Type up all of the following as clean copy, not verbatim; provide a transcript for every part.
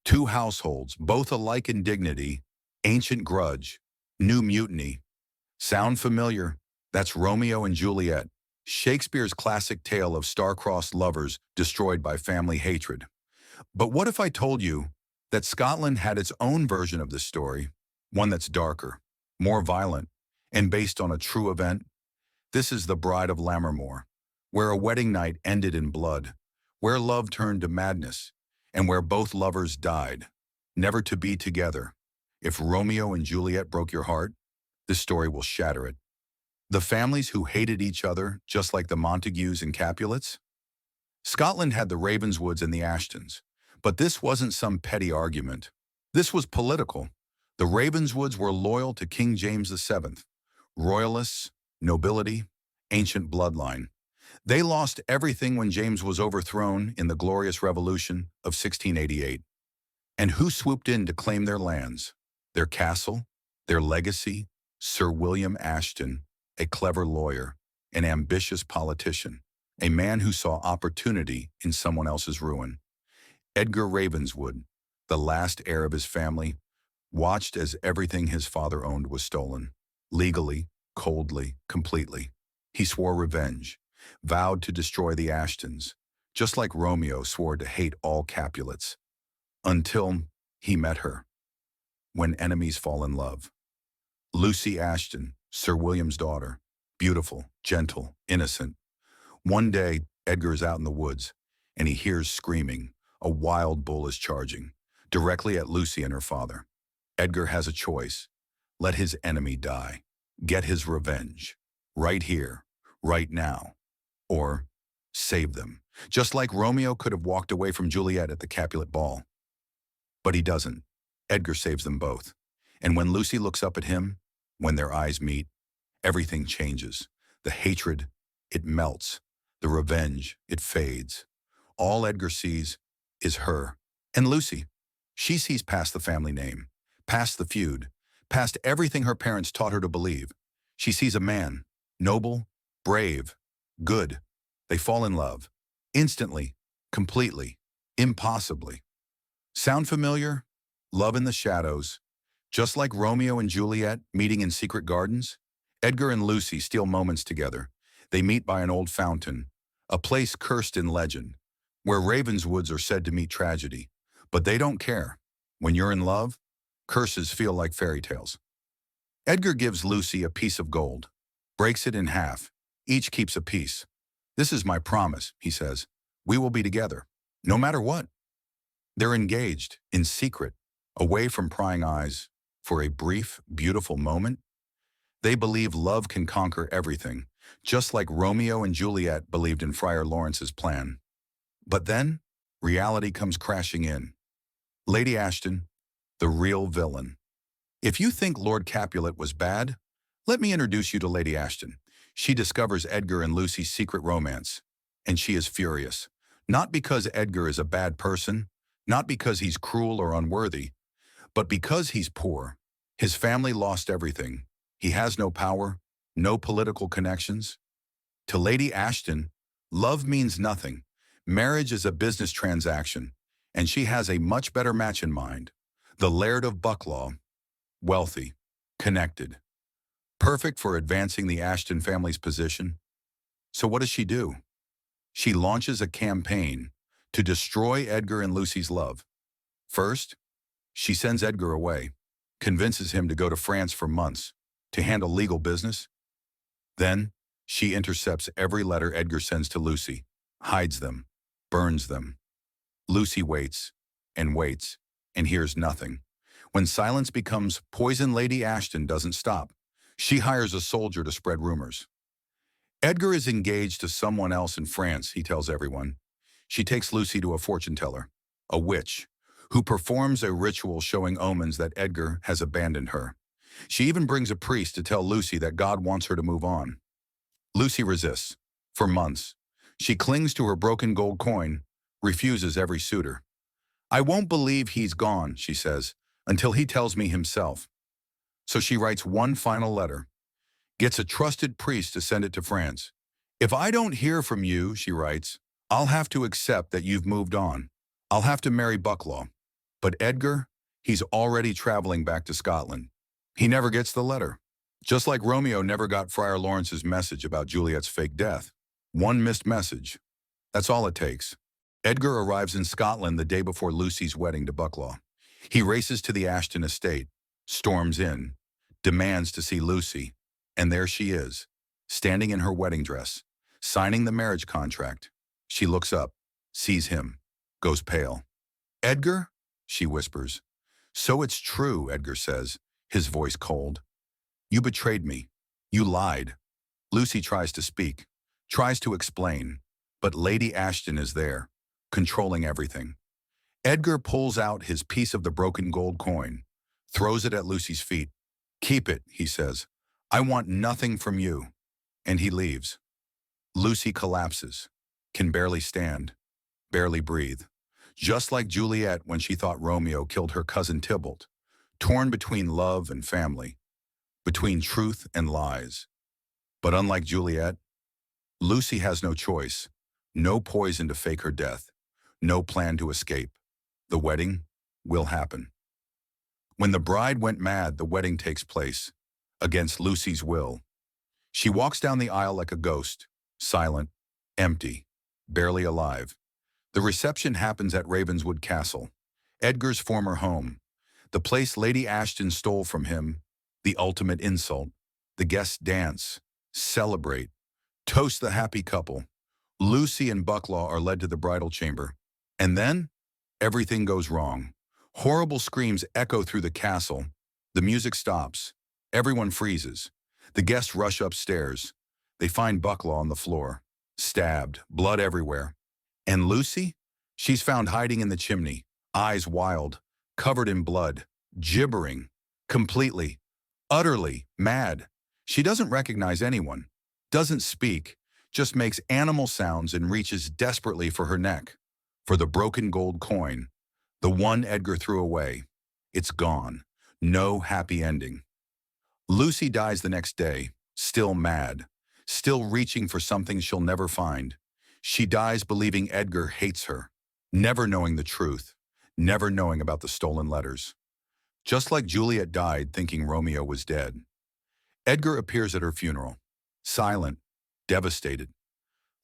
Two households, both alike in dignity, ancient grudge, new mutiny. Sound familiar? That's Romeo and Juliet, Shakespeare's classic tale of star-crossed lovers destroyed by family hatred. But what if I told you that Scotland had its own version of this story, one that's darker, more violent, and based on a true event? This is the Bride of Lammermoor, where a wedding night ended in blood, where love turned to madness, and where both lovers died, never to be together. If Romeo and Juliet broke your heart, this story will shatter it. The families who hated each other, just like the Montagues and Capulets? Scotland had the Ravenswoods and the Ashtons, but this wasn't some petty argument. This was political. The Ravenswoods were loyal to King James VII, royalists, nobility, ancient bloodline. They lost everything when James was overthrown in the Glorious Revolution of 1688. And who swooped in to claim their lands, their castle, their legacy? Sir William Ashton, a clever lawyer, an ambitious politician, a man who saw opportunity in someone else's ruin. Edgar Ravenswood, the last heir of his family, watched as everything his father owned was stolen. Legally, coldly, completely. He swore revenge, vowed to destroy the Ashtons, just like Romeo swore to hate all Capulets. Until he met her. When enemies fall in love. Lucy Ashton, Sir William's daughter, beautiful, gentle, innocent. One day, Edgar is out in the woods, and he hears screaming. A wild bull is charging, directly at Lucy and her father. Edgar has a choice. Let his enemy die. Get his revenge. Right here, right now. Or save them. Just like Romeo could have walked away from Juliet at the Capulet ball. But he doesn't. Edgar saves them both. And when Lucy looks up at him, when their eyes meet, everything changes. The hatred, it melts. The revenge, it fades. All Edgar sees is her and Lucy. She sees past the family name, past the feud, past everything her parents taught her to believe. She sees a man, noble, brave, good. They fall in love. Instantly, completely, impossibly. Sound familiar? Love in the shadows. Just like Romeo and Juliet meeting in secret gardens, Edgar and Lucy steal moments together. They meet by an old fountain, a place cursed in legend, where Ravenswoods are said to meet tragedy. But they don't care. When you're in love, curses feel like fairy tales. Edgar gives Lucy a piece of gold, breaks it in half. Each keeps a piece. This is my promise, he says. We will be together, no matter what. They're engaged, in secret, away from prying eyes, for a brief, beautiful moment. They believe love can conquer everything, just like Romeo and Juliet believed in Friar Lawrence's plan. But then, reality comes crashing in. Lady Ashton, the real villain. If you think Lord Capulet was bad, let me introduce you to Lady Ashton. She discovers Edgar and Lucy's secret romance, and she is furious. Not because Edgar is a bad person, not because he's cruel or unworthy, but because he's poor. His family lost everything. He has no power, no political connections. To Lady Ashton, love means nothing. Marriage is a business transaction, and she has a much better match in mind. The Laird of Bucklaw, wealthy, connected, perfect for advancing the Ashton family's position. So what does she do? She launches a campaign to destroy Edgar and Lucy's love. First, she sends Edgar away, convinces him to go to France for months to handle legal business. Then, she intercepts every letter Edgar sends to Lucy, hides them, burns them. Lucy waits, and hears nothing. When silence becomes poison, Lady Ashton doesn't stop. She hires a soldier to spread rumors. Edgar is engaged to someone else in France, he tells everyone. She takes Lucy to a fortune teller, a witch, who performs a ritual showing omens that Edgar has abandoned her. She even brings a priest to tell Lucy that God wants her to move on. Lucy resists. For months, she clings to her broken gold coin, refuses every suitor. I won't believe he's gone, she says, until he tells me himself. So she writes one final letter, gets a trusted priest to send it to France. If I don't hear from you, she writes, I'll have to accept that you've moved on. I'll have to marry Bucklaw. But Edgar, he's already traveling back to Scotland. He never gets the letter. Just like Romeo never got Friar Lawrence's message about Juliet's fake death. One missed message. That's all it takes. Edgar arrives in Scotland the day before Lucy's wedding to Bucklaw. He races to the Ashton estate, storms in, demands to see Lucy, and there she is, standing in her wedding dress, signing the marriage contract. She looks up, sees him, goes pale. "Edgar?" she whispers. "So it's true," Edgar says, his voice cold. "You betrayed me. You lied." Lucy tries to speak, tries to explain, but Lady Ashton is there, controlling everything. Edgar pulls out his piece of the broken gold coin, throws it at Lucy's feet. "Keep it," he says. "I want nothing from you." And he leaves. Lucy collapses, can barely stand, barely breathe. Just like Juliet when she thought Romeo killed her cousin Tybalt, torn between love and family, between truth and lies. But unlike Juliet, Lucy has no choice, no poison to fake her death, no plan to escape. The wedding will happen. When the bride went mad, the wedding takes place, against Lucy's will. She walks down the aisle like a ghost, silent, empty, barely alive. The reception happens at Ravenswood Castle, Edgar's former home, the place Lady Ashton stole from him, the ultimate insult. The guests dance, celebrate, toast the happy couple. Lucy and Bucklaw are led to the bridal chamber. And then, everything goes wrong. Horrible screams echo through the castle. The music stops. Everyone freezes. The guests rush upstairs. They find Bucklaw on the floor, stabbed, blood everywhere. And Lucy? She's found hiding in the chimney, eyes wild, covered in blood, gibbering, completely, utterly mad. She doesn't recognize anyone, doesn't speak, just makes animal sounds and reaches desperately for her neck, for the broken gold coin, the one Edgar threw away. It's gone. No happy ending. Lucy dies the next day, still mad, still reaching for something she'll never find. She dies believing Edgar hates her, never knowing the truth, never knowing about the stolen letters. Just like Juliet died thinking Romeo was dead. Edgar appears at her funeral, silent, devastated.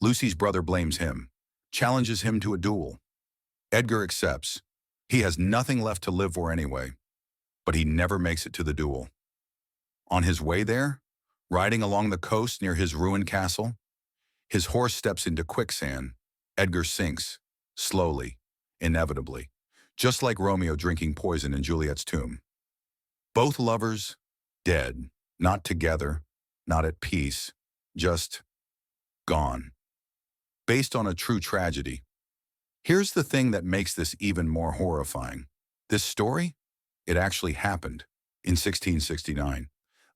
Lucy's brother blames him, challenges him to a duel. Edgar accepts. He has nothing left to live for anyway, but he never makes it to the duel. On his way there, riding along the coast near his ruined castle, his horse steps into quicksand. Edgar sinks, slowly, inevitably, just like Romeo drinking poison in Juliet's tomb. Both lovers, dead, not together, not at peace, just gone. Based on a true tragedy. Here's the thing that makes this even more horrifying. This story, it actually happened in 1669.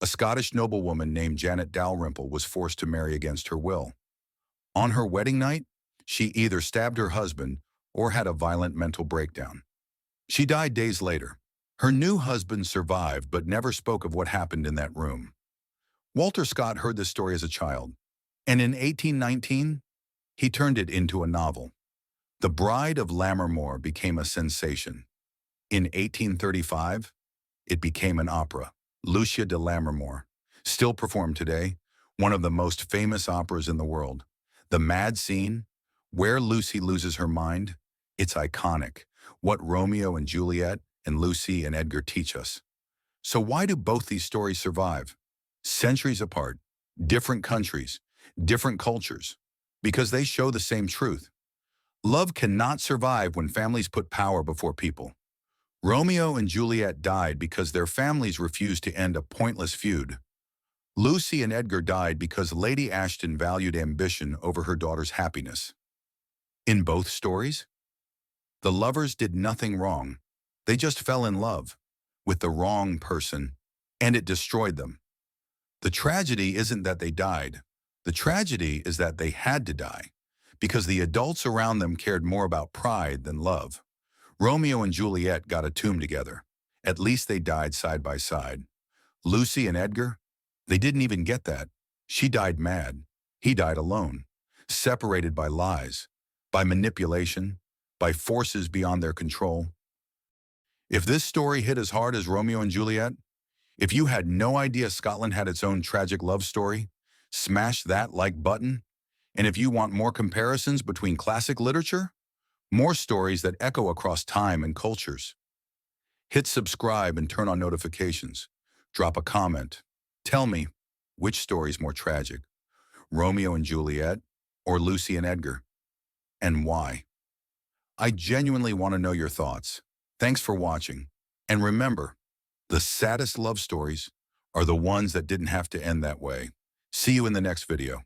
A Scottish noblewoman named Janet Dalrymple was forced to marry against her will. On her wedding night, she either stabbed her husband or had a violent mental breakdown. She died days later. Her new husband survived but never spoke of what happened in that room. Walter Scott heard this story as a child, and in 1819, he turned it into a novel. The Bride of Lammermoor became a sensation. In 1835, it became an opera, Lucia de Lammermoor, still performed today, one of the most famous operas in the world. The mad scene, where Lucy loses her mind, it's iconic. What Romeo and Juliet and Lucy and Edgar teach us. So why do both these stories survive? Centuries apart, different countries, different cultures, because they show the same truth. Love cannot survive when families put power before people. Romeo and Juliet died because their families refused to end a pointless feud. Lucy and Edgar died because Lady Ashton valued ambition over her daughter's happiness. In both stories, the lovers did nothing wrong. They just fell in love with the wrong person, and it destroyed them. The tragedy isn't that they died. The tragedy is that they had to die, because the adults around them cared more about pride than love. Romeo and Juliet got a tomb together. At least they died side by side. Lucy and Edgar, they didn't even get that. She died mad. He died alone, separated by lies, by manipulation, by forces beyond their control. If this story hit as hard as Romeo and Juliet, if you had no idea Scotland had its own tragic love story, smash that like button. And if you want more comparisons between classic literature, more stories that echo across time and cultures, hit subscribe and turn on notifications. Drop a comment. Tell me, which story is more tragic, Romeo and Juliet or Lucy and Edgar, and why? I genuinely want to know your thoughts. Thanks for watching. And remember, the saddest love stories are the ones that didn't have to end that way. See you in the next video.